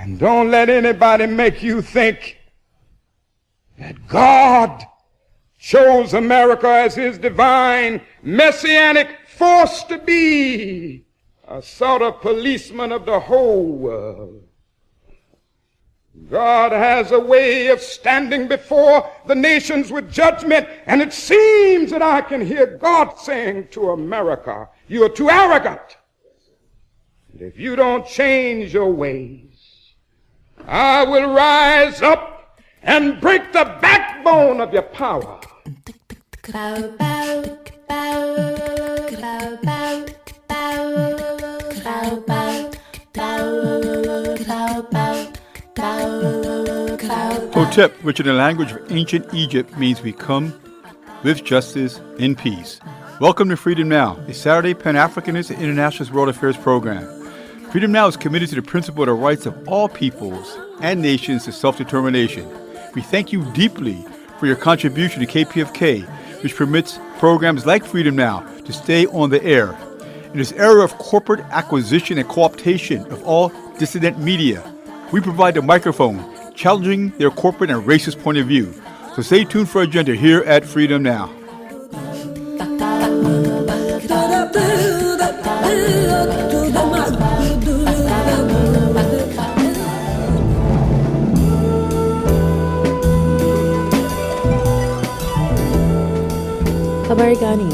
And don't let anybody make you think that God chose America as his divine messianic force to be a sort of policeman of the whole world. God has a way of standing before the nations with judgment, and it seems that I can hear God saying to America, you are too arrogant. And if you don't change your ways, I will rise up and break the backbone of your power. Hotep, which in the language of ancient Egypt means we come with justice in peace. Welcome to Freedom Now, a Saturday Pan-Africanist and Internationalist World Affairs program. Freedom Now is committed to the principle of the rights of all peoples and nations to self-determination. We thank you deeply for your contribution to KPFK, which permits programs like Freedom Now to stay on the air. In this era of corporate acquisition and co-optation of all dissident media, we provide the microphone, challenging their corporate and racist point of view. So stay tuned for our agenda here at Freedom Now. Habari Gani.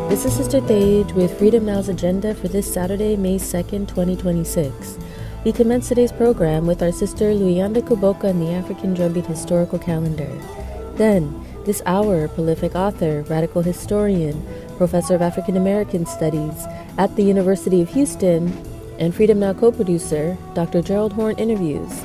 This is Sister Thage with Freedom Now's agenda for this Saturday, May 2nd, 2026. We commence today's program with our sister Luyanda Kuboka and the African Drumbeat Historical Calendar. Then, this hour, prolific author, radical historian, professor of African American Studies at the University of Houston, and Freedom Now co-producer, Dr. Gerald Horne interviews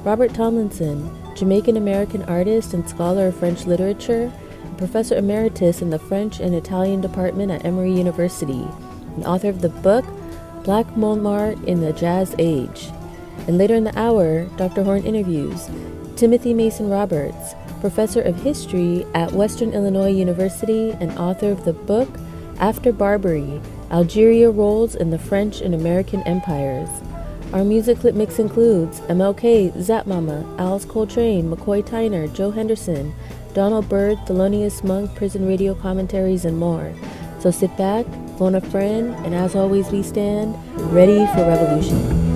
Robert Tomlinson, Jamaican American artist and scholar of French literature, Professor Emeritus in the French and Italian Department at Emory University, and author of the book Black Montmartre in the Jazz Age. And later in the hour, Dr. Horne interviews Timothy Mason Roberts, Professor of History at Western Illinois University and author of the book After Barbary, Algeria Roles in the French and American Empires. Our music clip mix includes MLK, Zap Mama, Alice Coltrane, McCoy Tyner, Joe Henderson, Donald Byrd, Thelonious Monk, prison radio commentaries, and more. So sit back, phone a friend, and as always we stand ready for revolution.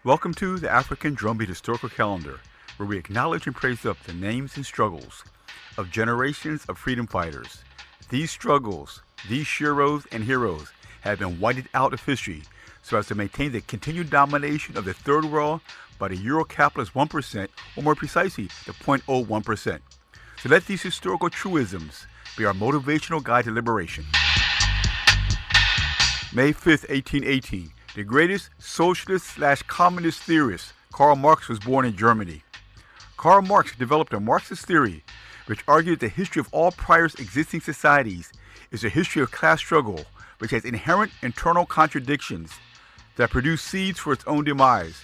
Welcome to the African Drumbeat Historical Calendar, where we acknowledge and praise up the names and struggles of generations of freedom fighters. These struggles, these sheroes and heroes have been whited out of history so as to maintain the continued domination of the Third World by the Euro-capitalist 1%, or more precisely, the 0.01%. So let these historical truisms be our motivational guide to liberation. May 5th, 1818. The greatest socialist/communist theorist, Karl Marx, was born in Germany. Karl Marx developed a Marxist theory which argued that the history of all prior existing societies is a history of class struggle which has inherent internal contradictions that produce seeds for its own demise.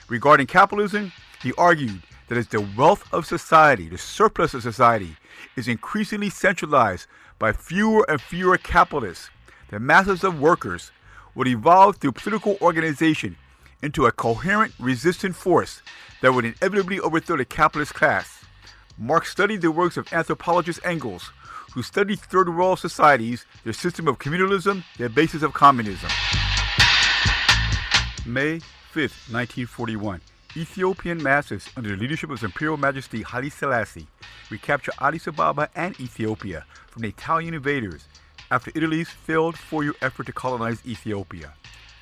Regarding capitalism, he argued that as the wealth of society, the surplus of society, is increasingly centralized by fewer and fewer capitalists, the masses of workers would evolve through political organization into a coherent, resistant force that would inevitably overthrow the capitalist class. Marx studied the works of anthropologist Engels, who studied third world societies, their system of communalism, their basis of communism. May 5th, 1941. Ethiopian masses under the leadership of His Imperial Majesty Haile Selassie recapture Addis Ababa and Ethiopia from the Italian invaders after Italy's failed 4-year effort to colonize Ethiopia.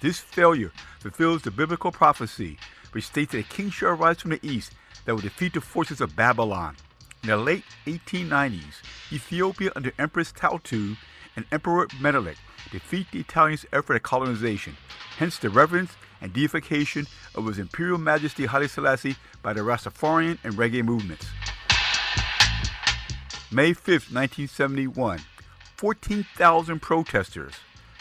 This failure fulfills the biblical prophecy which states that a king shall arise from the east that will defeat the forces of Babylon. In the late 1890s, Ethiopia under Empress Tautu and Emperor Menelik defeat the Italians' effort at colonization, hence the reverence and deification of His Imperial Majesty Haile Selassie by the Rastafarian and reggae movements. May 5, 1971, 14,000 protesters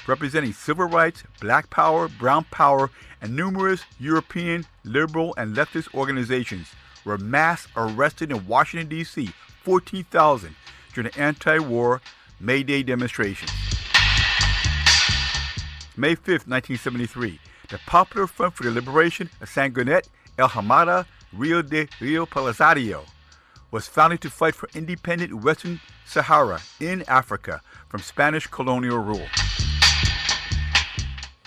representing civil rights, black power, brown power, and numerous European liberal and leftist organizations were mass arrested in Washington, D.C., 14,000 during the anti-war May Day demonstrations. May 5, 1973, the Popular Front for the Liberation of Sangonet, El Hamada, Rio de Rio Polisario was founded to fight for independent Western Sahara in Africa from Spanish colonial rule.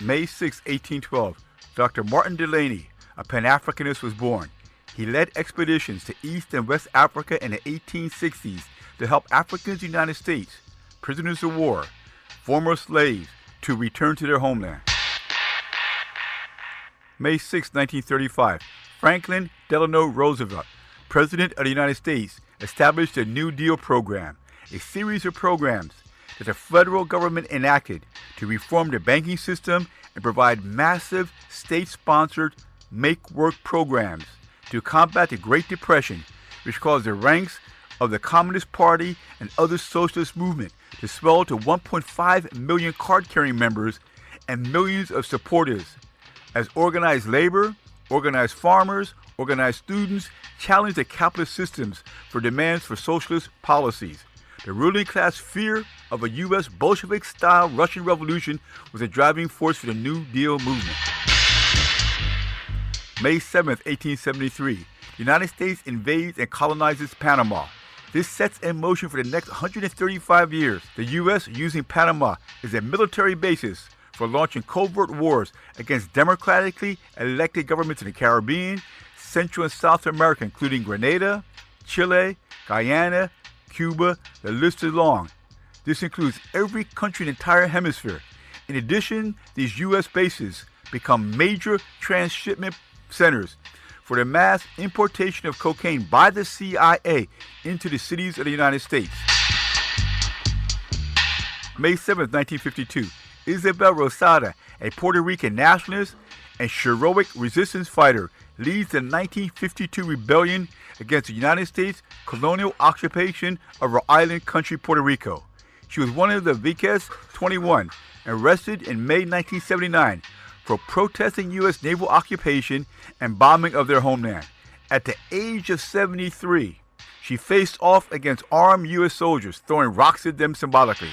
May 6, 1812, Dr. Martin Delany, a Pan-Africanist, was born. He led expeditions to East and West Africa in the 1860s to help Africans in the United States, prisoners of war, former slaves, to return to their homeland. May 6, 1935, Franklin Delano Roosevelt, President of the United States, established the New Deal program, a series of programs that the federal government enacted to reform the banking system and provide massive state-sponsored make-work programs to combat the Great Depression, which caused the ranks of the Communist Party and other socialist movements to swell to 1.5 million card-carrying members and millions of supporters, as organized labor, organized farmers, organized students challenged the capitalist systems for demands for socialist policies. The ruling class fear of a U.S. Bolshevik-style Russian Revolution was a driving force for the New Deal movement. May 7, 1873, the United States invades and colonizes Panama. This sets in motion for the next 135 years. The U.S. using Panama as a military basis for launching covert wars against democratically elected governments in the Caribbean, Central and South America, including Grenada, Chile, Guyana, Cuba. The list is long. This includes every country in the entire hemisphere. In addition, these U.S. bases become major transshipment centers for the mass importation of cocaine by the CIA into the cities of the United States. May 7, 1952, Isabel Rosada, a Puerto Rican nationalist and heroic resistance fighter, leads the 1952 rebellion against the United States colonial occupation of her island country, Puerto Rico. She was one of the Vices 21, arrested in May 1979 for protesting U.S. naval occupation and bombing of their homeland. At the age of 73, she faced off against armed U.S. soldiers, throwing rocks at them symbolically.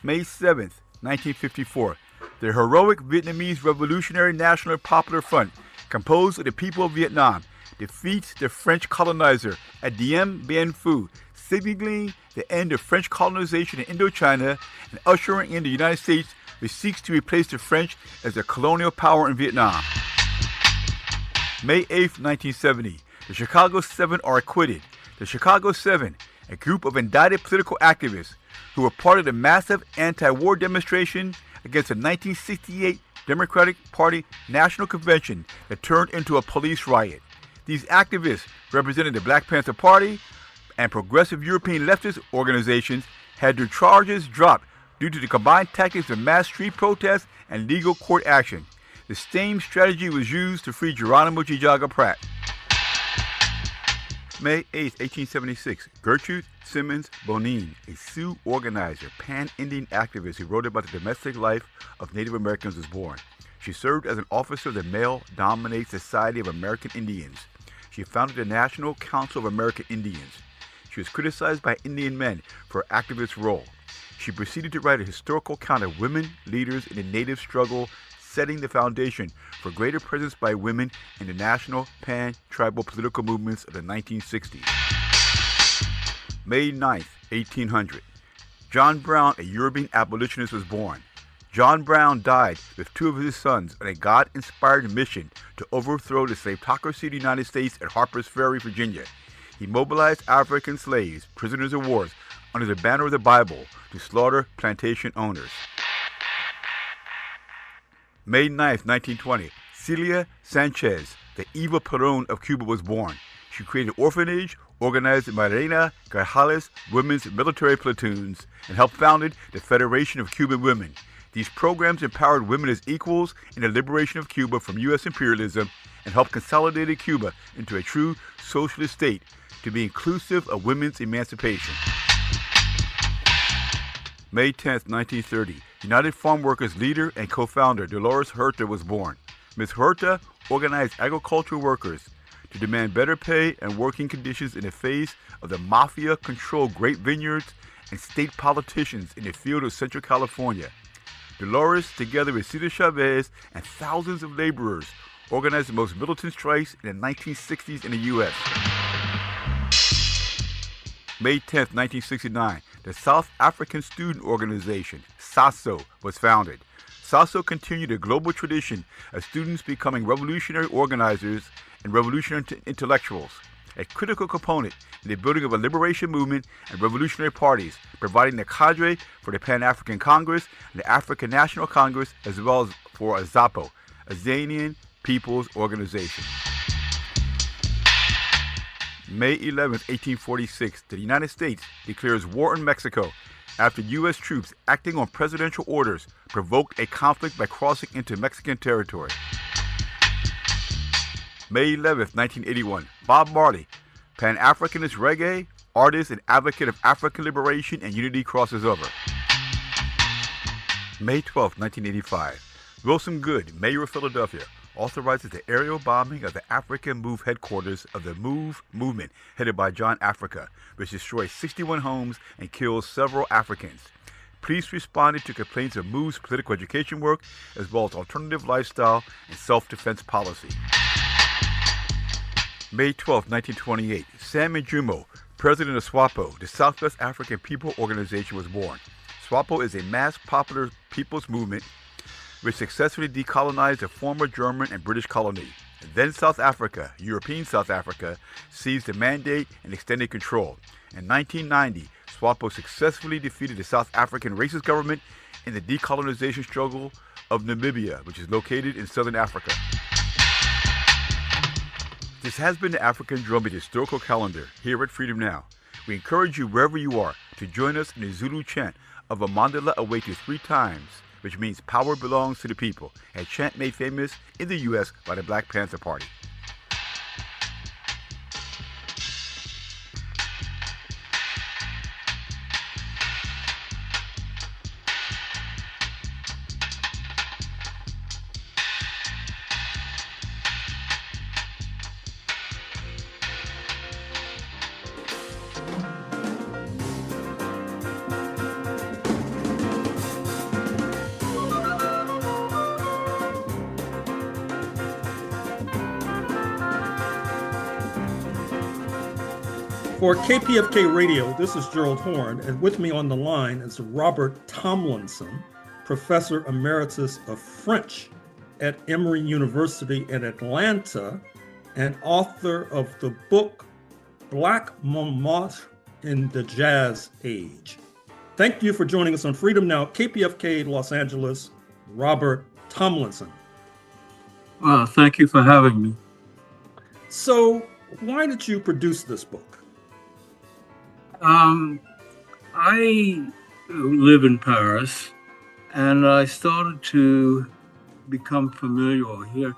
May 7, 1954, the heroic Vietnamese Revolutionary National Popular Front, composed of the people of Vietnam, defeats the French colonizer at Dien Bien Phu, signaling the end of French colonization in Indochina and ushering in the United States, which seeks to replace the French as a colonial power in Vietnam. May 8, 1970, the Chicago Seven are acquitted. The Chicago Seven, a group of indicted political activists who were part of the massive anti-war demonstration against the 1968 Democratic Party National Convention that turned into a police riot. These activists represented the Black Panther Party and progressive European leftist organizations had their charges dropped due to the combined tactics of mass street protests and legal court action. The same strategy was used to free Geronimo Gijaga Pratt. May 8, 1876, Gertrude Simmons Bonin, a Sioux organizer, pan-Indian activist who wrote about the domestic life of Native Americans, was born. She served as an officer of the male-dominated Society of American Indians. She founded the National Council of American Indians. She was criticized by Indian men for her activist role. She proceeded to write a historical account of women leaders in the Native struggle, setting the foundation for greater presence by women in the national pan-tribal political movements of the 1960s. May 9, 1800, John Brown, a European abolitionist, was born. John Brown died with two of his sons on a God-inspired mission to overthrow the slaveocracy of the United States at Harper's Ferry, Virginia. He mobilized African slaves, prisoners of war, under the banner of the Bible to slaughter plantation owners. May 9, 1920, Celia Sanchez, the Eva Perón of Cuba, was born. She created an orphanage, organized Marina Grajales women's military platoons, and helped founded the Federation of Cuban Women. These programs empowered women as equals in the liberation of Cuba from U.S. imperialism and helped consolidate Cuba into a true socialist state to be inclusive of women's emancipation. May 10, 1930, United Farm Workers leader and co-founder Dolores Huerta was born. Ms. Huerta organized agricultural workers to demand better pay and working conditions in the face of the mafia-controlled grape vineyards and state politicians in the field of Central California. Dolores, together with Cesar Chavez and thousands of laborers, organized the most militant strikes in the 1960s in the U.S. May 10, 1969, the South African Student Organization, SASO, was founded. SASO continued a global tradition of students becoming revolutionary organizers and revolutionary intellectuals, a critical component in the building of a liberation movement and revolutionary parties, providing the cadre for the Pan-African Congress and the African National Congress, as well as for AZAPO, Azanian People's Organization. May 11, 1846, the United States declares war on Mexico after U.S. troops acting on presidential orders provoked a conflict by crossing into Mexican territory. May 11, 1981, Bob Marley, Pan-Africanist reggae, artist and advocate of African liberation and unity, crosses over. May 12, 1985, Wilson Goode, mayor of Philadelphia, authorizes the aerial bombing of the African Move headquarters of the Move movement headed by John Africa, which destroys 61 homes and kills several Africans. Police responded to complaints of Move's political education work, as well as alternative lifestyle and self-defense policy. May 12, 1928, Sam Njumo, president of SWAPO, the Southwest African People Organization, was born. SWAPO is a mass popular people's movement which successfully decolonized the former German and British colony. Then South Africa, European South Africa, seized the mandate and extended control. In 1990, SWAPO successfully defeated the South African racist government in the decolonization struggle of Namibia, which is located in southern Africa. This has been the African Drumbeat Historical Calendar here at Freedom Now. We encourage you, wherever you are, to join us in the Zulu chant of Amandla Awake 3 times, which means power belongs to the people, a chant made famous in the U.S. by the Black Panther Party. For KPFK Radio, this is Gerald Horne, and with me on the line is Robert Tomlinson, Professor Emeritus of French at Emory University in Atlanta, and author of the book Black Montmartre in the Jazz Age. Thank you for joining us on Freedom Now, KPFK Los Angeles, Robert Tomlinson. Thank you for having me. So, why did you produce this book? I live in Paris, and I started to become familiar or hear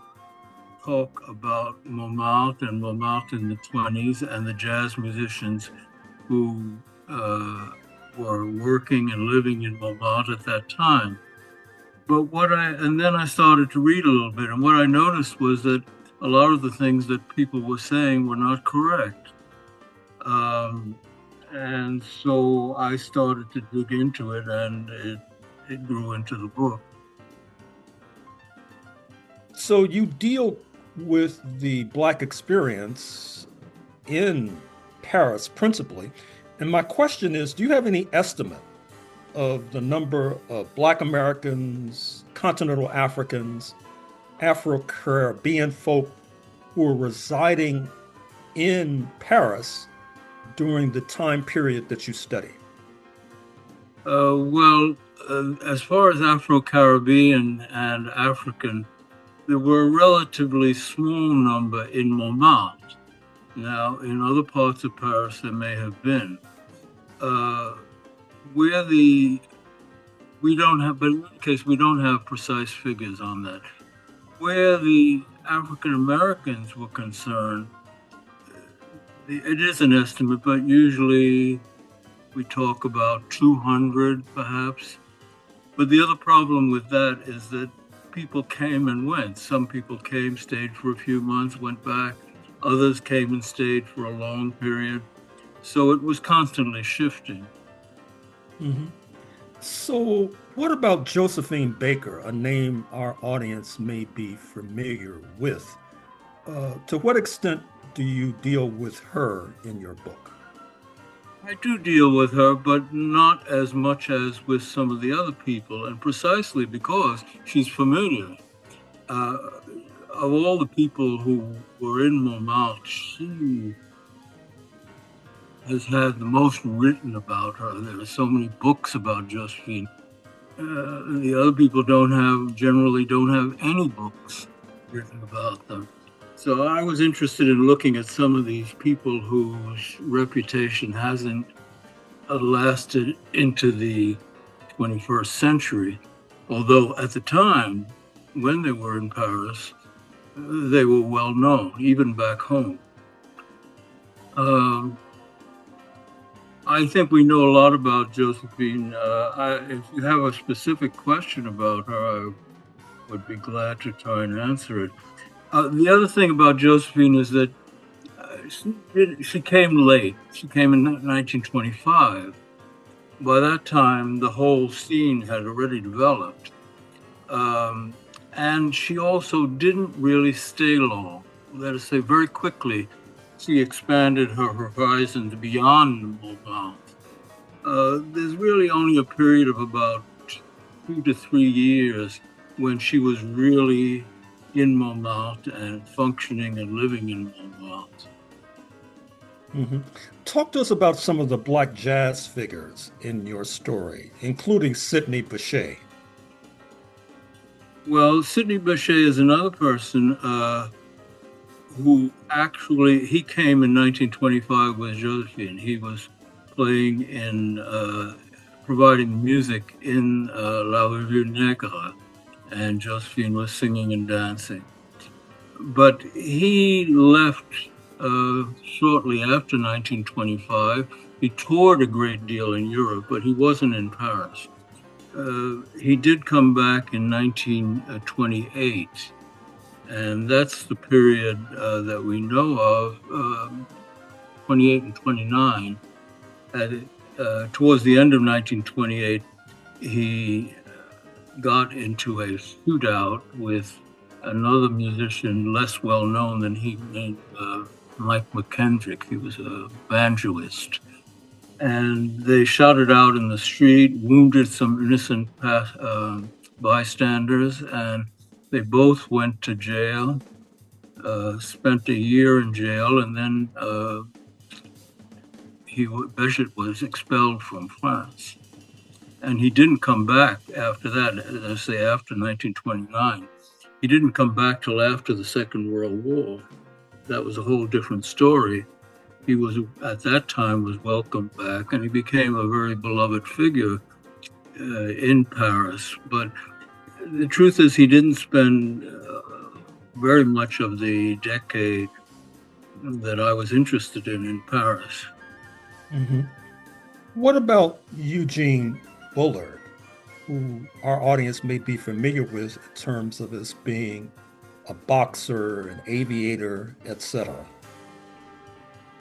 talk about Montmartre and Montmartre in the 20s and the jazz musicians who were working and living in Montmartre at that time. But then I started to read a little bit, and what I noticed was that a lot of the things that people were saying were not correct. And so I started to dig into it, and it grew into the book. So you deal with the Black experience in Paris principally. And my question is, do you have any estimate of the number of Black Americans, continental Africans, Afro-Caribbean folk who are residing in Paris during the time period that you study? As far as Afro-Caribbean and African, there were a relatively small number in Montmartre. Now, in other parts of Paris, there may have been. Where the We don't have, but in any case, we don't have precise figures on that. Where the African Americans were concerned, it is an estimate, but usually we talk about 200 perhaps. But the other problem with that is that people came and went. Some people came, stayed for a few months, went back. Others came and stayed for a long period. So it was constantly shifting. Mm-hmm. So what about Josephine Baker, a name our audience may be familiar with? To what extent do you deal with her in your book? I do deal with her, but not as much as with some of the other people, and precisely because she's familiar. Of all the people who were in Montmartre, she has had the most written about her. There are so many books about Josephine. The other people generally don't have any books written about them. So I was interested in looking at some of these people whose reputation hasn't lasted into the 21st century, although at the time when they were in Paris, they were well known, even back home. I think we know a lot about Josephine. If you have a specific question about her, I would be glad to try and answer it. The other thing about Josephine is that she came late. She came in 1925. By that time, the whole scene had already developed. And she also didn't really stay long. Let us say very quickly, she expanded her horizons beyond Montmartre. There's really only a period of about 2 to 3 years when she was really in Montmartre and functioning and living in Montmartre. Mm-hmm. Talk to us about some of the Black jazz figures in your story, including Sidney Bechet. Well, Sidney Bechet is another person who actually, he came in 1925 with Josephine. He was playing in, providing music in La Revue Negre, and Josephine was singing and dancing. But he left shortly after 1925. He toured a great deal in Europe, but he wasn't in Paris. He did come back in 1928, and that's the period that we know of, 28 and 29. Towards the end of 1928, he got into a shootout with another musician less well known than he, named Mike McKendrick. He was a banjoist. And they shot it out in the street, wounded some innocent bystanders, and they both went to jail, spent a year in jail, and then Bechet was expelled from France. And he didn't come back after that, as I say, after 1929. He didn't come back till after the Second World War. That was a whole different story. He was, at that time, was welcomed back, and he became a very beloved figure in Paris. But the truth is, he didn't spend very much of the decade that I was interested in Paris. Mm-hmm. What about Eugene Bullard, who our audience may be familiar with in terms of his being a boxer, an aviator, etc.?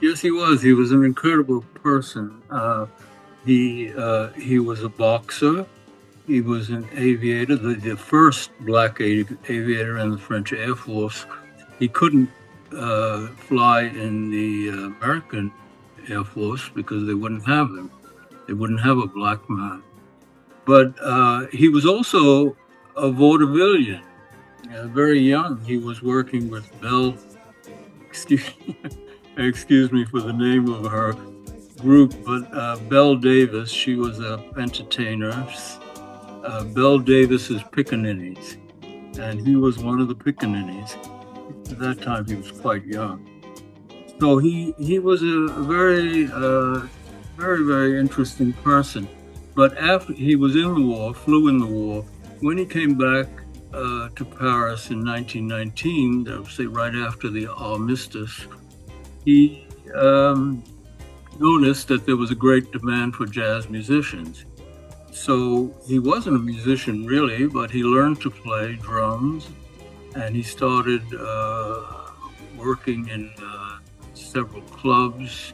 Yes, he was. He was an incredible person. He was a boxer. He was an aviator, the first black aviator in the French Air Force. He couldn't fly in the American Air Force because they wouldn't have him. They wouldn't have a black man. But he was also a vaudevillian. Very young, he was working with Belle. Excuse me for the name of her group, but Belle Davis, she was an entertainer. Belle Davis's pickaninnies, and he was one of the pickaninnies. At that time, he was quite young. So he was a very, very, very interesting person. But after he was in the war, flew in the war, when he came back to Paris in 1919, I would say right after the armistice, he noticed that there was a great demand for jazz musicians. So he wasn't a musician really, but he learned to play drums, and he started working in several clubs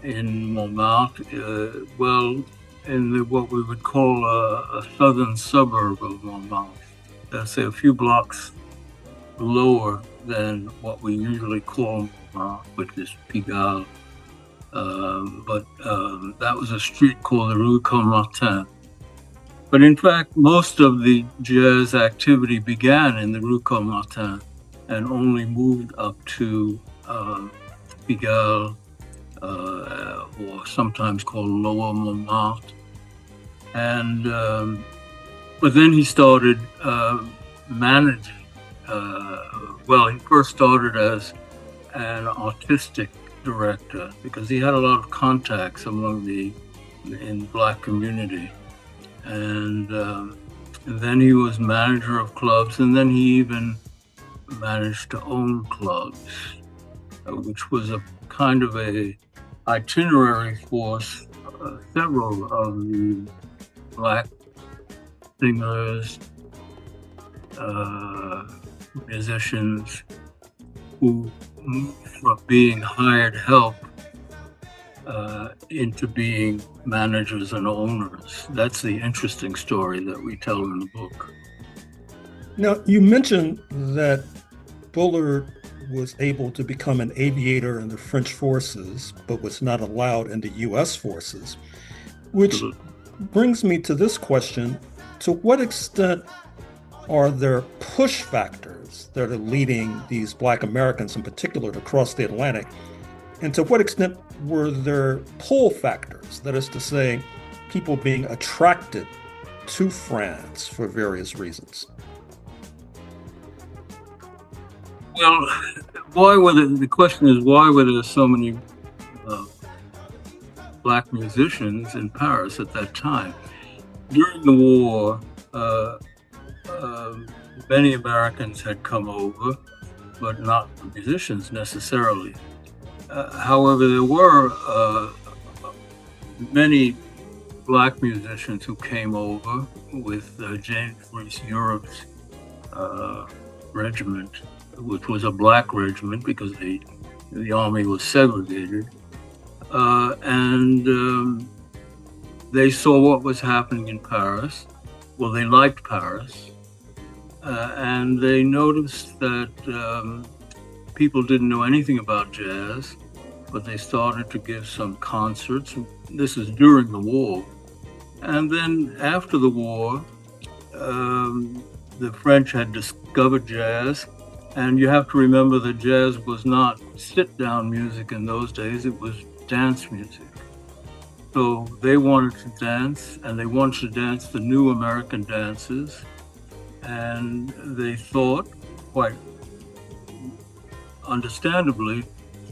in Montmartre, in what we would call a southern suburb of Montmartre. Let's say a few blocks lower than what we usually call Montmartre, which is Pigalle. But that was a street called the Rue Montmartre. But in fact, most of the jazz activity began in the Rue Montmartre and only moved up to Pigalle, or sometimes called Lower Montmartre. And but then he started managing. He first started as an artistic director because he had a lot of contacts in Black community, and then he was manager of clubs, and then he even managed to own clubs, which was a kind of a itinerary for several of the Black singers, musicians who moved from being hired help into being managers and owners. That's the interesting story that we tell in the book. Now, you mentioned that Bullard was able to become an aviator in the French forces, but was not allowed in the U.S. forces, which brings me to this question. To what extent are there push factors that are leading these Black Americans in particular to cross the Atlantic? And to what extent were there pull factors, that is to say, people being attracted to France for various reasons? Well, the question is, why were there so many Black musicians in Paris at that time? During the war, many Americans had come over, but not musicians necessarily. However, there were many Black musicians who came over with James Reese Europe's regiment, which was a Black regiment because the army was segregated. And they saw what was happening in Paris. Well, they liked Paris. And they noticed that people didn't know anything about jazz, but they started to give some concerts. This is during the war. And then after the war, the French had discovered jazz. And you have to remember that jazz was not sit-down music in those days, it was dance music. So they wanted to dance, and they wanted to dance the new American dances. And they thought, quite understandably,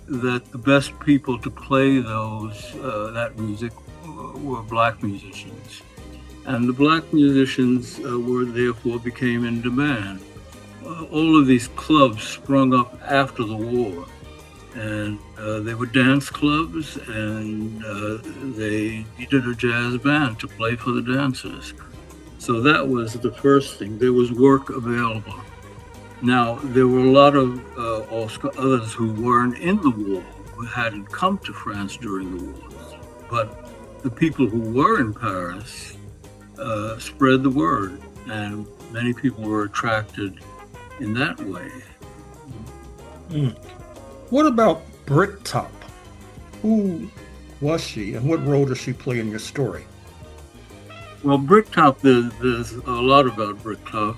that the best people to play that music were Black musicians. And the Black musicians therefore became in demand. All of these clubs sprung up after the war, and they were dance clubs, and they needed a jazz band to play for the dancers. So that was the first thing. There was work available. Now, there were a lot of others who weren't in the war, who hadn't come to France during the war. But the people who were in Paris spread the word, and many people were attracted in that way. What about Bricktop? Who was she, and what role does she play in your story? Well, Bricktop, there's a lot about Bricktop.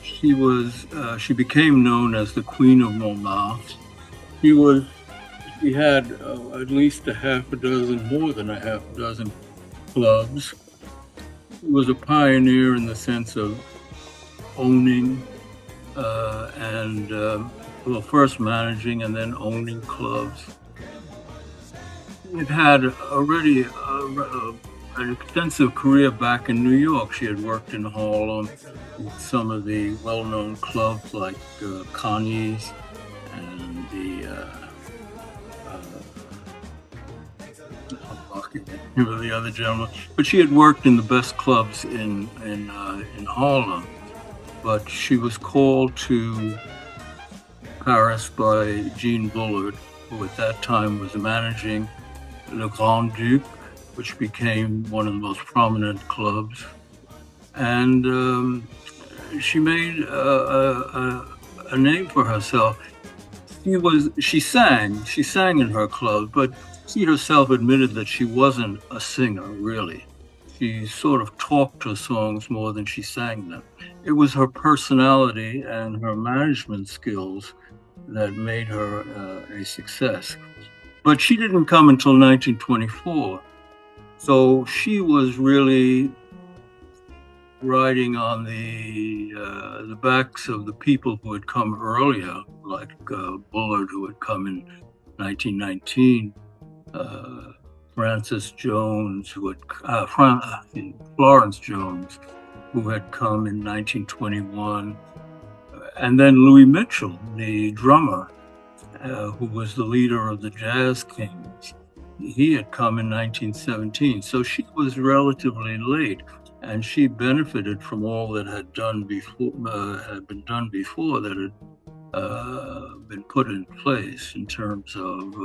She became known as the Queen of Montmartre. She had at least more than a half a dozen clubs. She was a pioneer in the sense of owning first managing and then owning clubs. had had already an extensive career back in New York. She had worked in Harlem with some of the well-known clubs like Connie's and the other gentleman. But she had worked in the best clubs in Harlem. But she was called to Paris by Jean Bullard, who at that time was managing Le Grand Duc, which became one of the most prominent clubs. And she made a name for herself. She sang in her club, but she herself admitted that she wasn't a singer, really. She sort of talked her songs more than she sang them. It was her personality and her management skills that made her a success. But she didn't come until 1924. So she was really riding on the backs of the people who had come earlier, like Bullard, who had come in 1919, Frances Jones, Florence Jones, who had come in 1921, and then Louis Mitchell, the drummer, who was the leader of the Jazz Kings. He had come in 1917, so she was relatively late, and she benefited from all that had been done before that had been put in place in terms of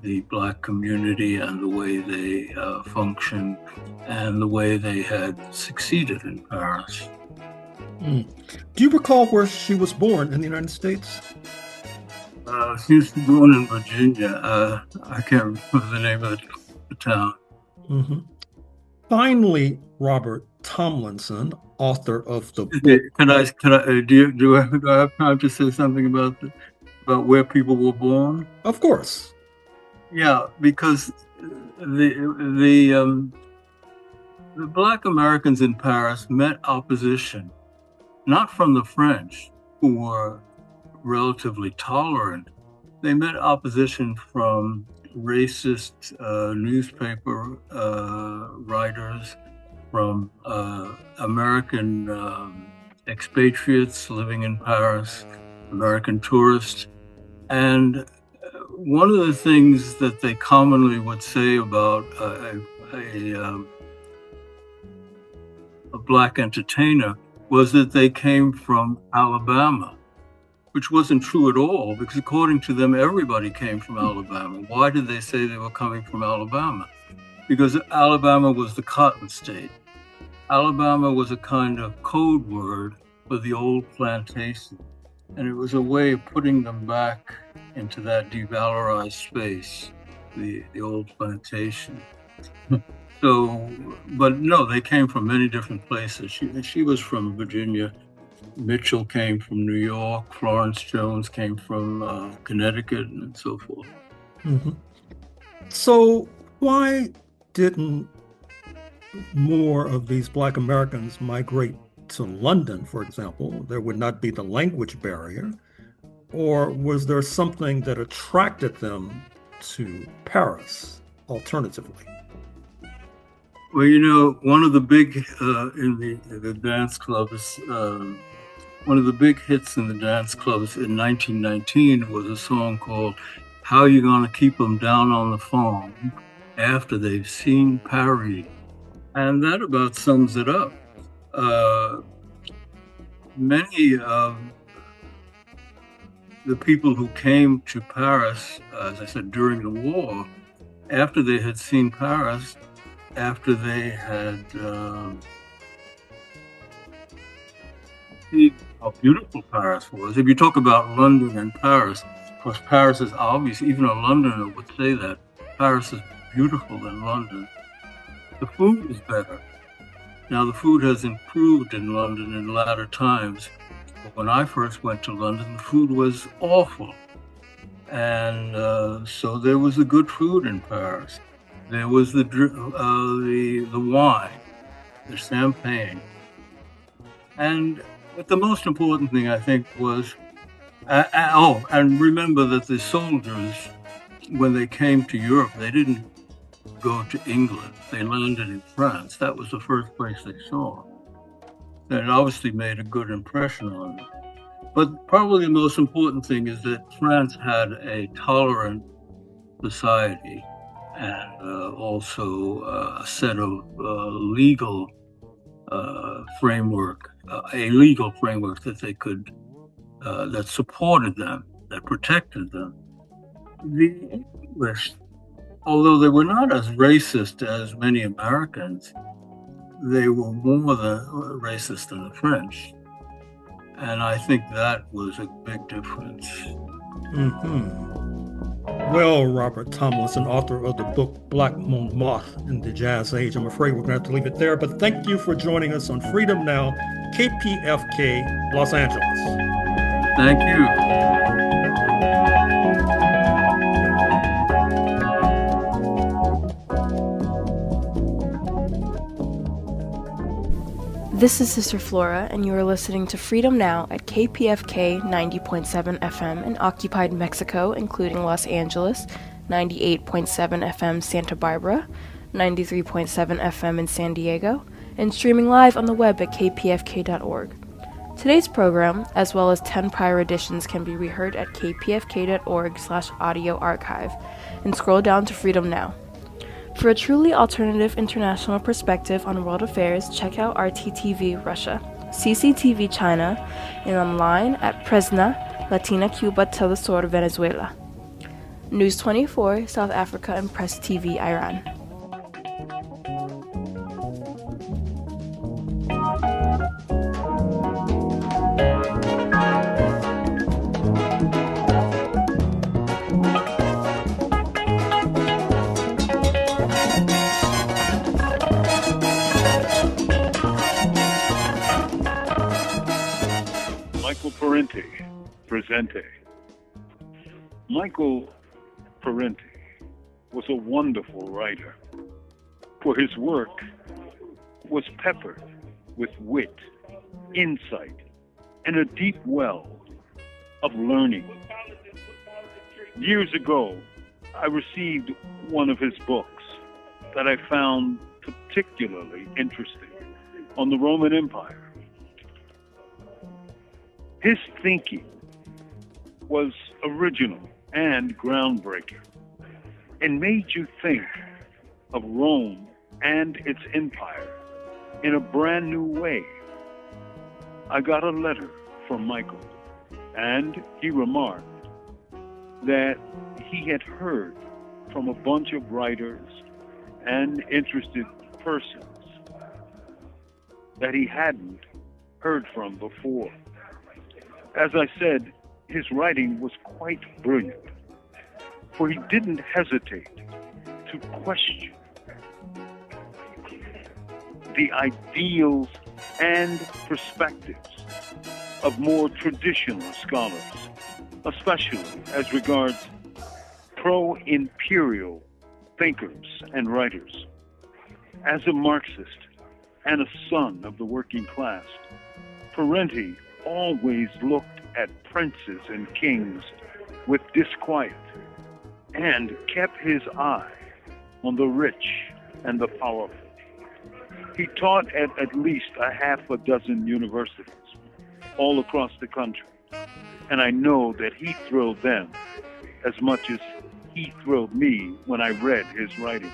the Black community and the way they functioned and the way they had succeeded in Paris. Do you recall where she was born in the United States? She was born in Virginia. I can't remember the name of the town. Mm-hmm. Finally, Robert Tomlinson, author of the book. Do I have time to say something about where people were born? Of course. Yeah, because the Black Americans in Paris met opposition, not from the French, who were relatively tolerant. They met opposition from racist newspaper writers, from American expatriates living in Paris, American tourists. And one of the things that they commonly would say about a Black entertainer was that they came from Alabama, which wasn't true at all, because according to them, everybody came from Alabama. Why did they say they were coming from Alabama? Because Alabama was the cotton state. Alabama was a kind of code word for the old plantation, and it was a way of putting them back into that devalorized space, the old plantation. So, but no, they came from many different places. She was from Virginia. Mitchell came from New York. Florence Jones came from Connecticut, and so forth. Mm-hmm. So why didn't more of these Black Americans migrate to London, for example? There would not be the language barrier. Or was there something that attracted them to Paris alternatively? Well, you know, one of the big in the dance clubs, one of the big hits in the dance clubs in 1919 was a song called "How You Gonna Keep 'Em Down on the Farm After They've Seen Paris," and that about sums it up. Many of the people who came to Paris, as I said, during the war, after they had seen Paris, after they had seen how beautiful Paris was. If you talk about London and Paris, of course, Paris is obvious. Even a Londoner would say that Paris is beautiful than London. The food is better. Now, the food has improved in London in latter times. But when I first went to London, the food was awful. And so there was the good food in Paris. There was the wine, the champagne. But the most important thing, I think, was, and remember that the soldiers when they came to Europe, they didn't go to England. They landed in France. That was the first place they saw. And it obviously made a good impression on them. But probably the most important thing is that France had a tolerant society and also a set of legal framework, a legal framework that they could, that supported them, that protected them. The English, although they were not as racist as many Americans, they were more racist than the French. And I think that was a big difference. Well, Robert Tomlinson, author of the book Black Montmartre in the Jazz Age, I'm afraid we're going to have to leave it there. But thank you for joining us on Freedom Now, KPFK, Los Angeles. Thank you. This is Sister Flora, and you are listening to Freedom Now at KPFK 90.7 FM in occupied Mexico, including Los Angeles, 98.7 FM Santa Barbara, 93.7 FM in San Diego, and streaming live on the web at kpfk.org. Today's program, as well as 10 prior editions, can be reheard at kpfk.org/audio archive, and scroll down to Freedom Now. For a truly alternative international perspective on world affairs, check out RTTV Russia, CCTV China, and online at Presna, Latina Cuba Telesur Venezuela, News 24 South Africa, and Press TV Iran. Parenti, presente. Michael Parenti was a wonderful writer, for his work was peppered with wit, insight, and a deep well of learning. Years ago, I received one of his books that I found particularly interesting on the Roman Empire. His thinking was original and groundbreaking and made you think of Rome and its empire in a brand new way. I got a letter from Michael, and he remarked that he had heard from a bunch of writers and interested persons that he hadn't heard from before. As I said, his writing was quite brilliant, for he didn't hesitate to question the ideals and perspectives of more traditional scholars, especially as regards pro-imperial thinkers and writers. As a Marxist and a son of the working class, Parenti always looked at princes and kings with disquiet and kept his eye on the rich and the powerful. He taught at least a half a dozen universities all across the country, and I know that he thrilled them as much as he thrilled me when I read his writing.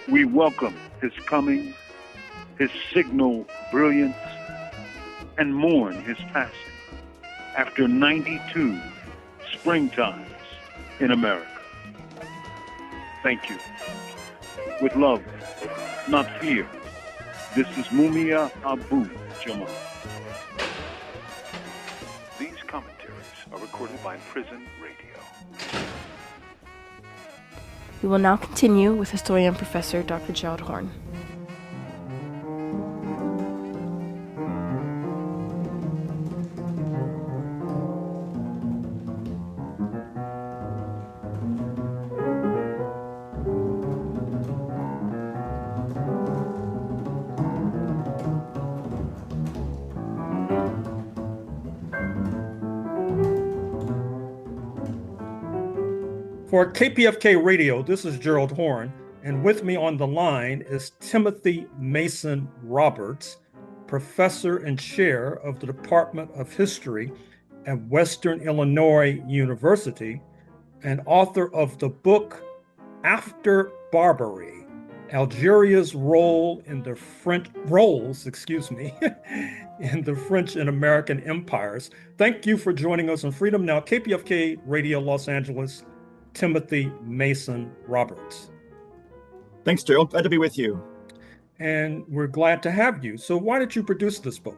We welcome his coming, his signal brilliance, and mourn his passing after 92 springtimes in America. Thank you. With love, not fear, this is Mumia Abu Jamal. These commentaries are recorded by Prison Radio. We will now continue with historian Professor Dr. Gerald Horne. For KPFK Radio, this is Gerald Horne, and with me on the line is Timothy Mason Roberts, professor and chair of the Department of History at Western Illinois University, and author of the book After Barbary, Algeria's role in the French in the French and American empires. Thank you for joining us on Freedom Now, KPFK Radio Los Angeles, Timothy Mason Roberts. Thanks, Gerald. Glad to be with you. And we're glad to have you. So why did you produce this book?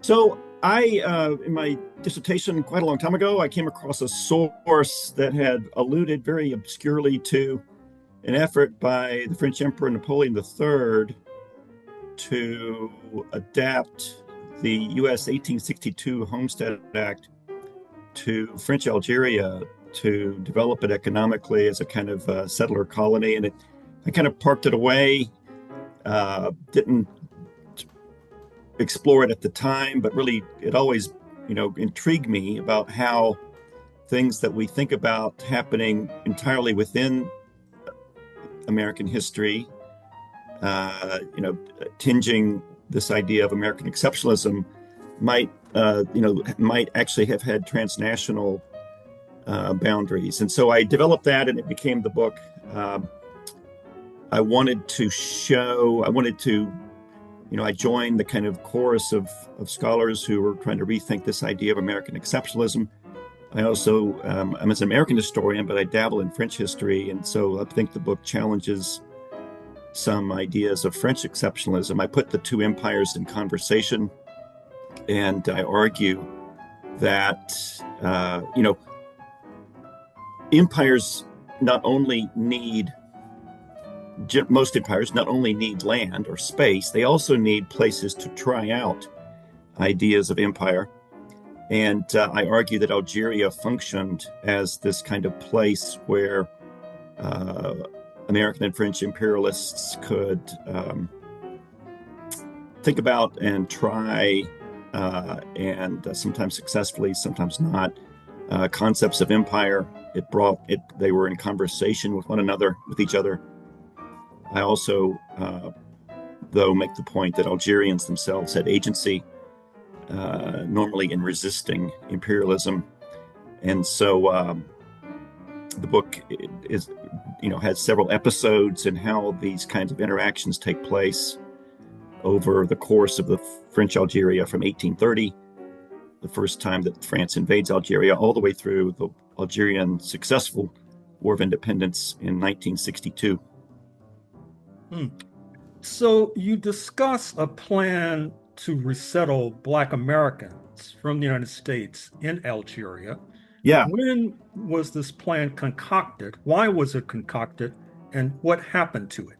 So I, in my dissertation quite a long time ago, I came across a source that had alluded very obscurely to an effort by the French Emperor Napoleon III to adapt the U.S. 1862 Homestead Act to French Algeria to develop it economically as a kind of settler colony. And I kind of parked it away, didn't explore it at the time, but really it always, intrigued me about how things that we think about happening entirely within American history, tinging this idea of American exceptionalism might actually have had transnational boundaries. And so I developed that, and it became the book. I joined the kind of chorus of scholars who were trying to rethink this idea of American exceptionalism. I also, I'm as an American historian, but I dabble in French history. And so I think the book challenges some ideas of French exceptionalism. I put the two empires in conversation, and I argue that, empires not only need most empires not only need land or space, they also need places to try out ideas of empire. And I argue that Algeria functioned as this kind of place where American and French imperialists could think about and try, and sometimes successfully, sometimes not, concepts of empire. They were in conversation with one another, with each other. I also, though, make the point that Algerians themselves had agency, normally in resisting imperialism. And so the book has several episodes in how these kinds of interactions take place over the course of the French Algeria from 1830, the first time that France invades Algeria, all the way through the Algerian successful War of Independence in 1962. So you discuss a plan to resettle Black Americans from the United States in Algeria. Yeah. When was this plan concocted? Why was it concocted? And what happened to it?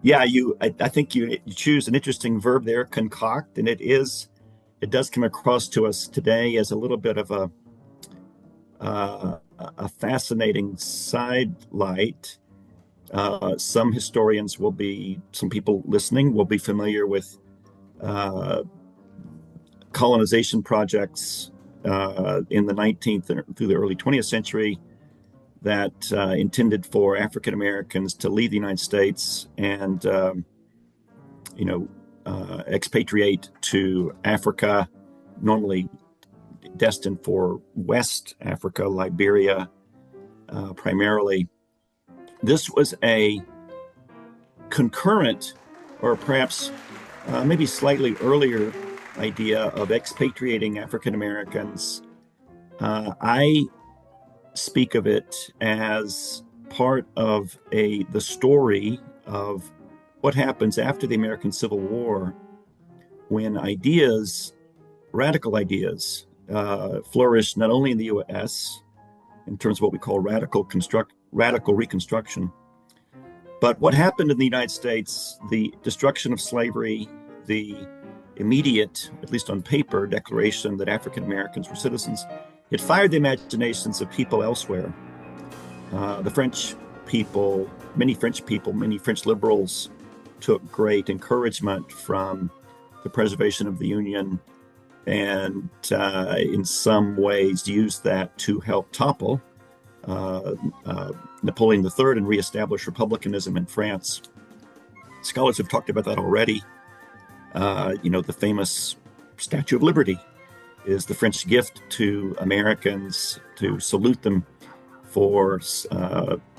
Yeah, I think you choose an interesting verb there, concoct, and it does come across to us today as a little bit of a fascinating sidelight. Some people listening will be familiar with colonization projects in the 19th and through the early 20th century that intended for African Americans to leave the United States and, expatriate to Africa, normally destined for West Africa, Liberia, primarily. This was a concurrent, or perhaps maybe slightly earlier, idea of expatriating African Americans. I speak of it as part of the story of what happens after the American Civil War, when radical ideas, flourish not only in the U.S. in terms of what we call radical reconstruction, but what happened in the United States, the destruction of slavery, the immediate, at least on paper, declaration that African Americans were citizens, it fired the imaginations of people elsewhere. The French people, many French liberals took great encouragement from the preservation of the Union and in some ways used that to help topple Napoleon III and reestablish republicanism in France. Scholars have talked about that already. The famous Statue of Liberty is the French gift to Americans to salute them for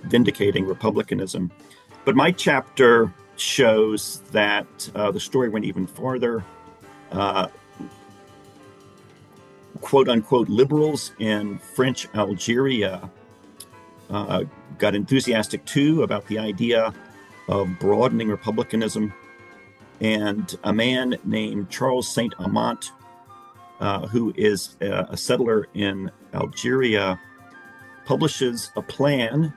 vindicating republicanism. But my chapter shows that the story went even farther. Quote unquote liberals in French Algeria got enthusiastic too about the idea of broadening republicanism. And a man named Charles Saint-Amant, who is a settler in Algeria, publishes a plan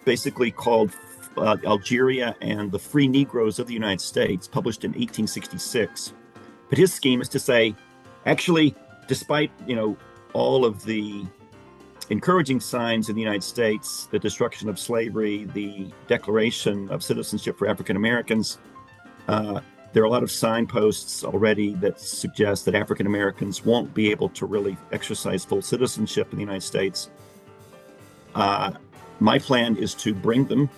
basically called Algeria and the Free Negroes of the United States, published in 1866. But his scheme is to say, actually, despite all of the encouraging signs in the United States, the destruction of slavery, the declaration of citizenship for African Americans, there are a lot of signposts already that suggest that African Americans won't be able to really exercise full citizenship in the United States. My plan is to bring them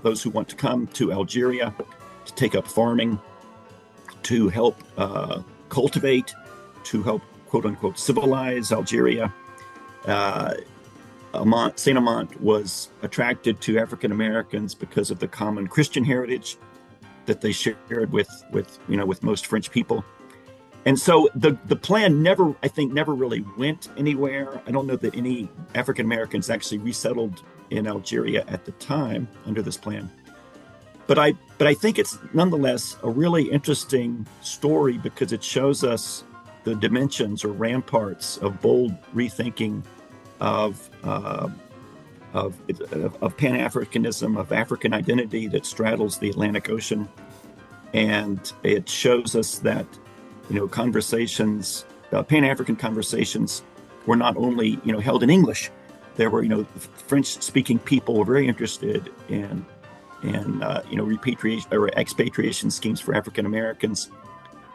those who want to come to Algeria to take up farming, to help cultivate, to help quote unquote civilize Algeria. Saint-Amant was attracted to African Americans because of the common Christian heritage that they shared with most French people. And so the plan never really went anywhere. I don't know that any African Americans actually resettled in Algeria at the time under this plan. But I think it's nonetheless a really interesting story because it shows us the dimensions or ramparts of bold rethinking of Pan-Africanism, of African identity that straddles the Atlantic Ocean. And it shows us that, Pan-African conversations were not only, held in English. There were, French-speaking people were very interested in repatriation or expatriation schemes for African Americans.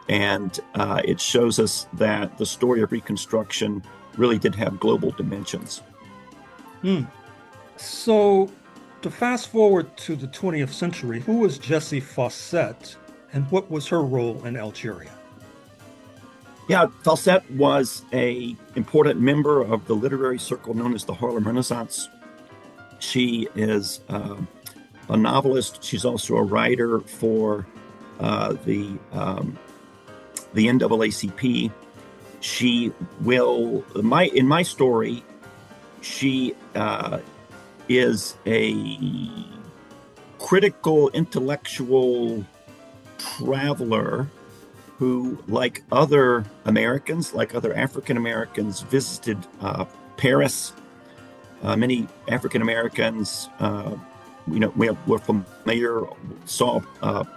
And it shows us that the story of Reconstruction really did have global dimensions. So to fast forward to the 20th century, who was Jessie Fawcett and what was her role in Algeria? Yeah, Fawcett was an important member of the literary circle known as the Harlem Renaissance. She is a novelist. She's also a writer for the NAACP. She will, in my story, she is a critical, intellectual traveler who, like other Americans, like other African Americans, visited Paris. Many African Americans, were familiar, saw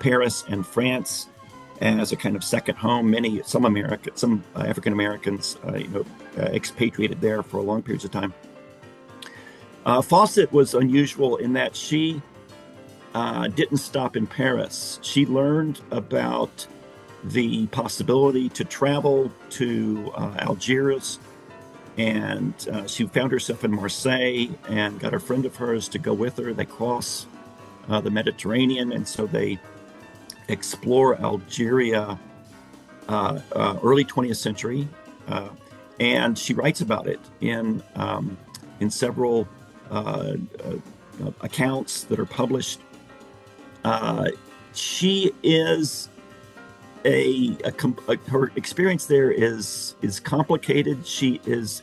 Paris and France as a kind of second home. Some African Americans, expatriated there for long periods of time. Fawcett was unusual in that she didn't stop in Paris. She learned about the possibility to travel to Algiers, and she found herself in Marseille and got a friend of hers to go with her. They cross the Mediterranean, and so they explore Algeria early 20th century, and she writes about it in several accounts that are published. She is her experience there is complicated. She is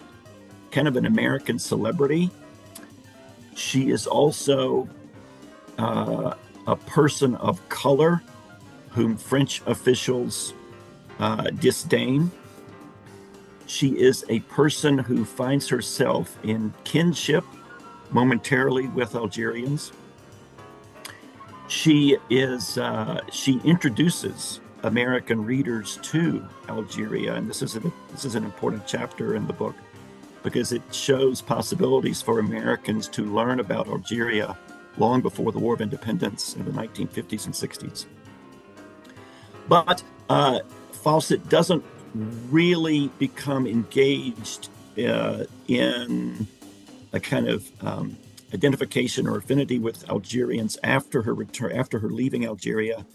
kind of an American celebrity. She is also a person of color whom French officials disdain. She is a person who finds herself in kinship momentarily with Algerians. She introduces American readers to Algeria, and this is an important chapter in the book because it shows possibilities for Americans to learn about Algeria long before the War of Independence in the 1950s and 60s. But Fawcett doesn't really become engaged in a kind of identification or affinity with Algerians after her return, after her leaving Algeria.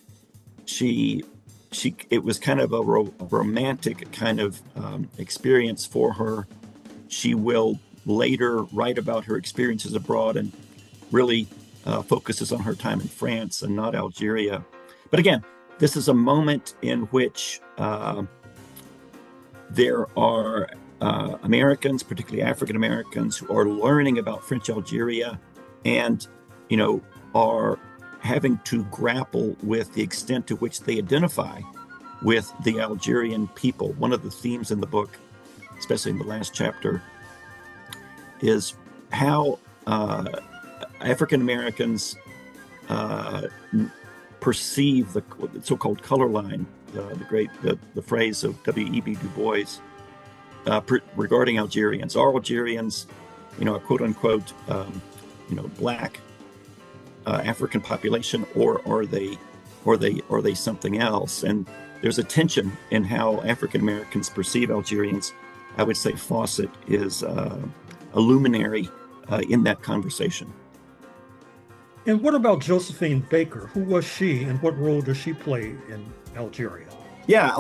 It was kind of a romantic kind of experience for her. She will later write about her experiences abroad and really focuses on her time in France and not Algeria. But again, this is a moment in which there are Americans, particularly African Americans, who are learning about French Algeria and, are having to grapple with the extent to which they identify with the Algerian people. One of the themes in the book, especially in the last chapter, is how African Americans perceive the so-called color line, the phrase of W.E.B. Du Bois regarding Algerians. Are Algerians, a quote unquote, black African population, or are they something else? And there's a tension in how African Americans perceive Algerians. I would say Fawcett is a luminary in that conversation. And what about Josephine Baker? Who was she, and what role does she play in Algeria? Yeah,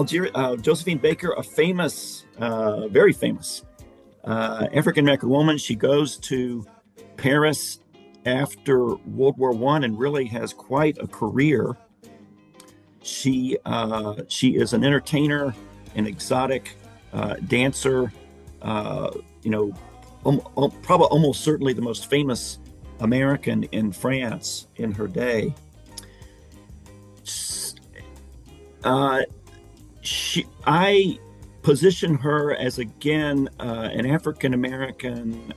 Josephine Baker, a famous, very famous African-American woman. She goes to Paris after World War I and really has quite a career. She is an entertainer, an exotic dancer, probably almost certainly the most famous American in France in her day. I position her as, again, an African American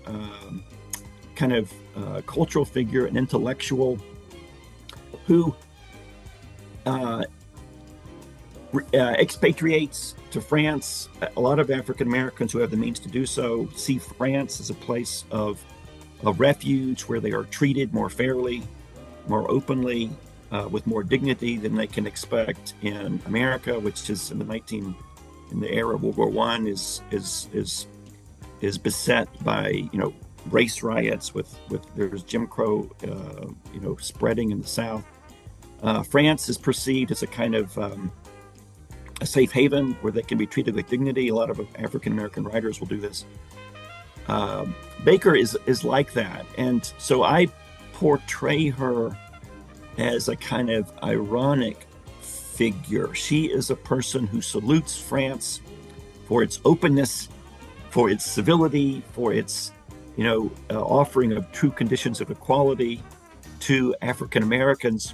kind of cultural figure, an intellectual who expatriates to France. A lot of African Americans who have the means to do so see France as a place of refuge where they are treated more fairly, more openly, with more dignity than they can expect in America, which is in the era of World War I is beset by race riots with there's Jim Crow spreading in the South. France is perceived as a kind of a safe haven where they can be treated with dignity. A lot of African American writers will do this. Baker is like that, and so I portray her as a kind of ironic figure. She is a person who salutes France for its openness, for its civility, for its offering of true conditions of equality to African Americans.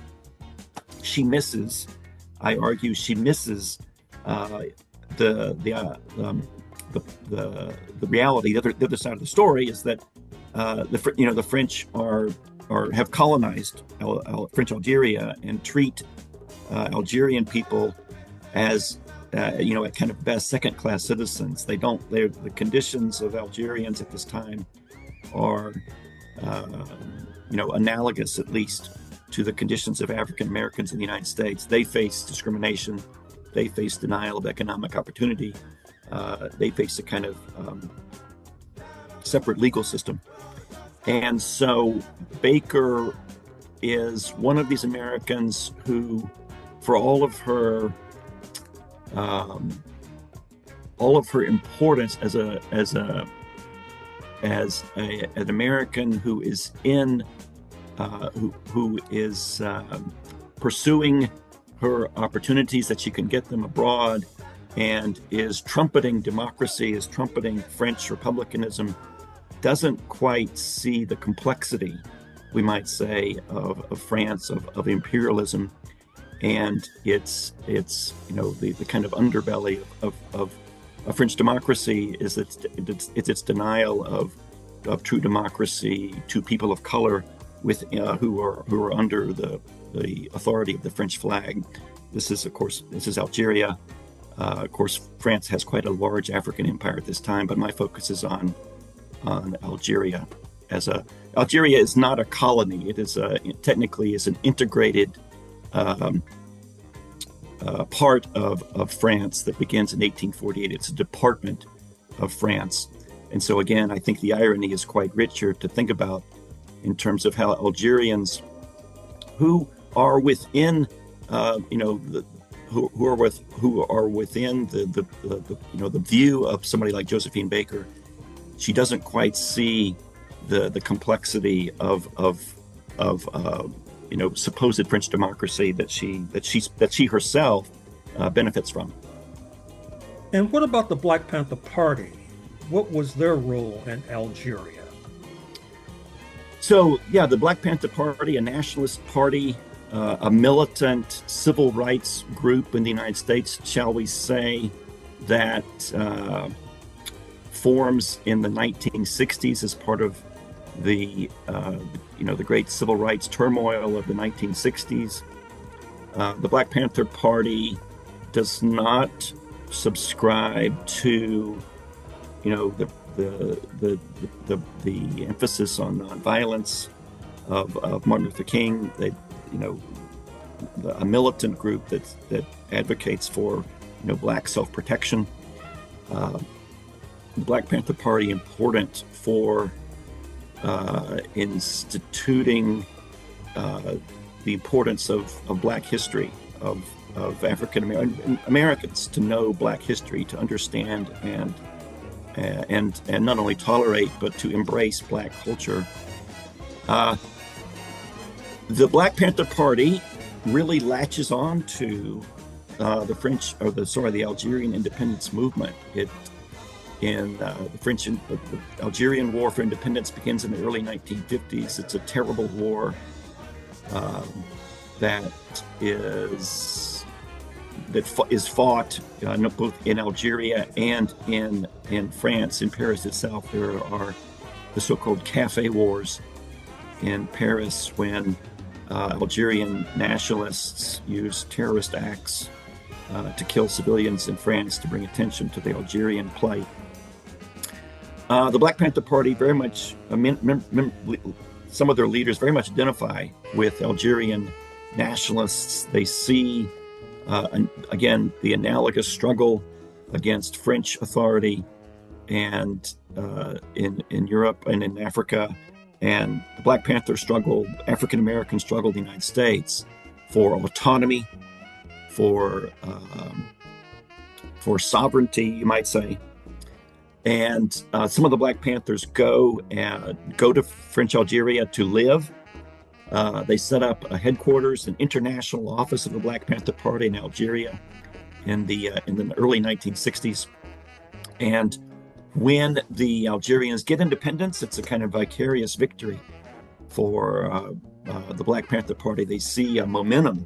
I argue, she misses the reality. The other side of the story is that the French have colonized French Algeria and treat Algerian people as at kind of best second-class citizens. The conditions of Algerians at this time are analogous, at least, to the conditions of African Americans in the United States. They face discrimination. They face denial of economic opportunity. They face a kind of separate legal system. And so Baker is one of these Americans who, for all of her importance as an American who is pursuing her opportunities that she can get them abroad, and is trumpeting democracy, is trumpeting French republicanism, doesn't quite see the complexity, we might say, of France, of imperialism, and it's the kind of underbelly of French democracy is its denial of true democracy to people of color who are under the authority of the French flag. This is Algeria. Of course, France has quite a large African empire at this time, but my focus is on Algeria. Algeria is not a colony. It is technically is an integrated part of France that begins in 1848. It's a department of France. And so again, I think the irony is quite richer to think about in terms of how Algerians who are within, who are within the view of somebody like Josephine Baker. She doesn't quite see the complexity of supposed French democracy that she herself benefits from. And what about the Black Panther Party? What was their role in Algeria? So, yeah, the Black Panther Party, a nationalist party, a militant civil rights group in the United States, shall we say, that forms in the 1960s as part of the great civil rights turmoil of the 1960s. The Black Panther Party does not subscribe to, the emphasis on nonviolence of Martin Luther King. A militant group that advocates for black self-protection. The Black Panther Party important for instituting the importance of black history, of African Americans to know black history, to understand and not only tolerate but to embrace black culture. The Black Panther Party really latches on to the Algerian independence movement. The Algerian War for Independence begins in the early 1950s. It's a terrible war that is fought both in Algeria and in France. In Paris itself, there are the so-called Café Wars in Paris, when Algerian nationalists use terrorist acts to kill civilians in France to bring attention to the Algerian plight. The Black Panther Party very much, some of their leaders very much identify with Algerian nationalists. They see, again, the analogous struggle against French authority and in Europe and in Africa, and the Black Panther struggle, African American struggle in the United States for autonomy, for sovereignty, you might say. And some of the Black Panthers go to French Algeria to live. They set up a headquarters, an international office of the Black Panther Party in Algeria in the early 1960s. And when the Algerians get independence, it's a kind of vicarious victory for the Black Panther Party. They see a momentum,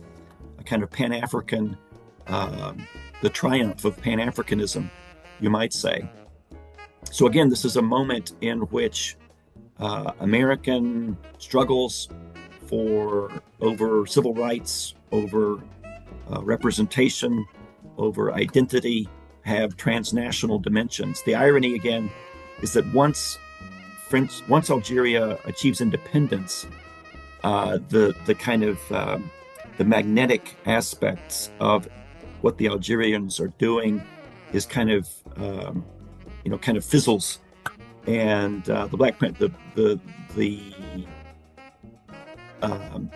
a kind of Pan-African, the triumph of Pan-Africanism, you might say. So again, this is a moment in which American struggles over civil rights, over representation, over identity have transnational dimensions. The irony, again, is that once Algeria achieves independence, the kind of the magnetic aspects of what the Algerians are doing is kind of fizzles, and the Black Panther, the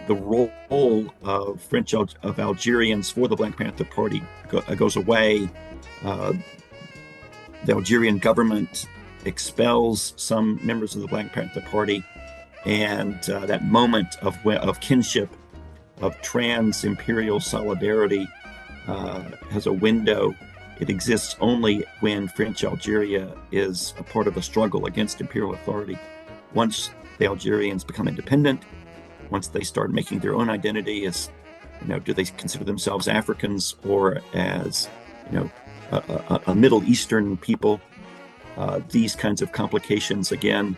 role of Algerians for the Black Panther Party goes away. The Algerian government expels some members of the Black Panther Party, and that moment of kinship, of trans-imperial solidarity has a window. It exists only when French Algeria is a part of a struggle against imperial authority. Once the Algerians become independent, once they start making their own identity as, do they consider themselves Africans or as, a Middle Eastern people, these kinds of complications, again,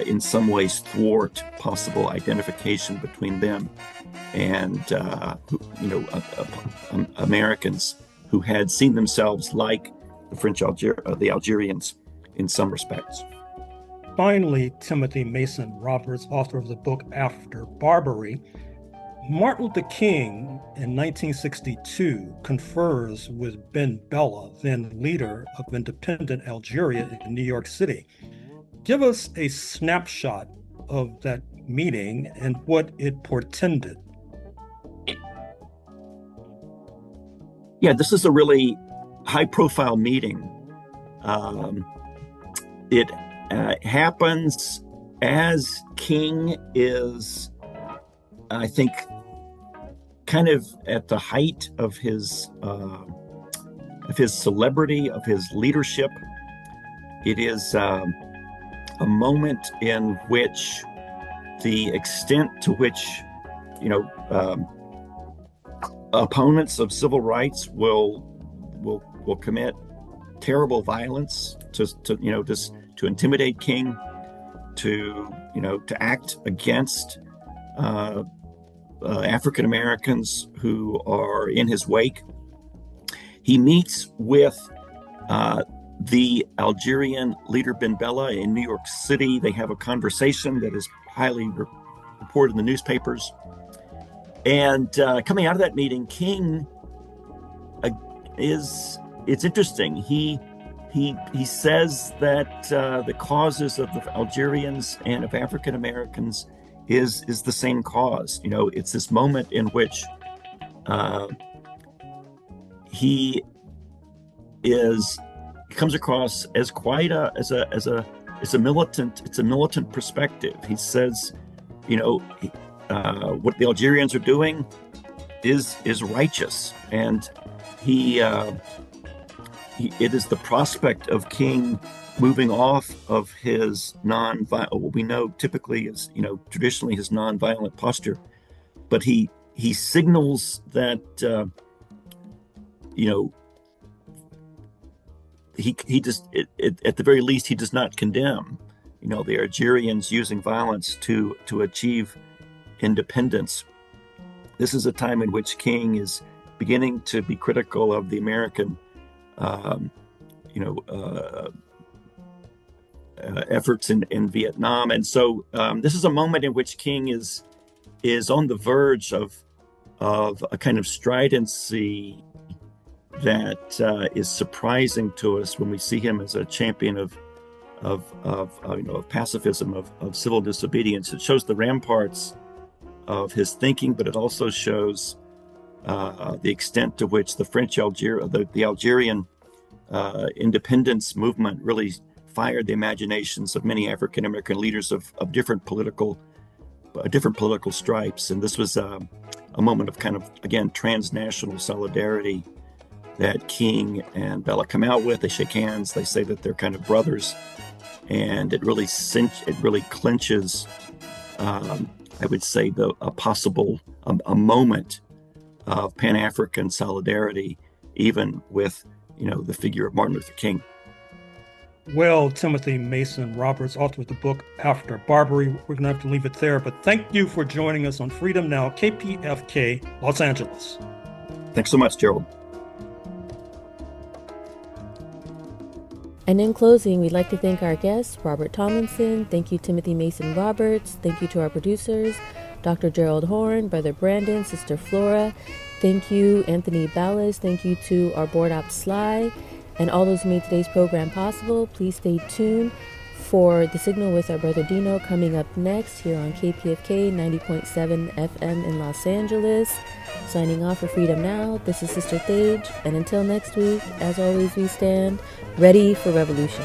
in some ways thwart possible identification between them and, Americans who had seen themselves like the Algerians in some respects. Finally, Timothy Mason Roberts, author of the book After Barbary, Martin Luther King in 1962 confers with Ben Bella, then leader of independent Algeria in New York City. Give us a snapshot of that meeting and what it portended. Yeah, this is a really high-profile meeting. It happens as King is, I think, kind of at the height of his celebrity, of his leadership. It is a moment in which the extent to which, opponents of civil rights will commit terrible violence to intimidate King, to act against African Americans who are in his wake. He meets with the Algerian leader Ben Bella in New York City. They have a conversation that is highly reported in the newspapers. And coming out of that meeting, King it's interesting. He says that the causes of the Algerians and of African Americans is the same cause. It's this moment in which he comes across as quite a militant perspective. He says, what the Algerians are doing is righteous, and it is the prospect of King moving off of his what we know typically is, traditionally his nonviolent posture, but he signals that, he just, at the very least, he does not condemn, the Algerians using violence to achieve independence. This is a time in which King is beginning to be critical of the American efforts in Vietnam. And so this is a moment in which King is on the verge of a kind of stridency that is surprising to us when we see him as a champion of pacifism, of civil disobedience. It shows the ramparts of his thinking, but it also shows the extent to which the Algerian independence movement really fired the imaginations of many African American leaders of different political stripes. And this was a moment of kind of, again, transnational solidarity that King and Bella come out with. They shake hands. They say that they're kind of brothers, and it really clinches, I would say, a moment of Pan-African solidarity, even with the figure of Martin Luther King. Well, Timothy Mason Roberts, author of the book After Barbary, we're going to have to leave it there. But thank you for joining us on Freedom Now, KPFK, Los Angeles. Thanks so much, Gerald. And in closing, we'd like to thank our guests, Robert Tomlinson. Thank you, Timothy Mason Roberts. Thank you to our producers, Dr. Gerald Horne, Brother Brandon, Sister Flora. Thank you, Anthony Ballas. Thank you to our board op, Sly, and all those who made today's program possible. Please stay tuned for The Signal with our brother Dino coming up next here on KPFK 90.7 FM in Los Angeles. Signing off for Freedom Now, this is Sister Thage, and until next week, as always, we stand ready for revolution.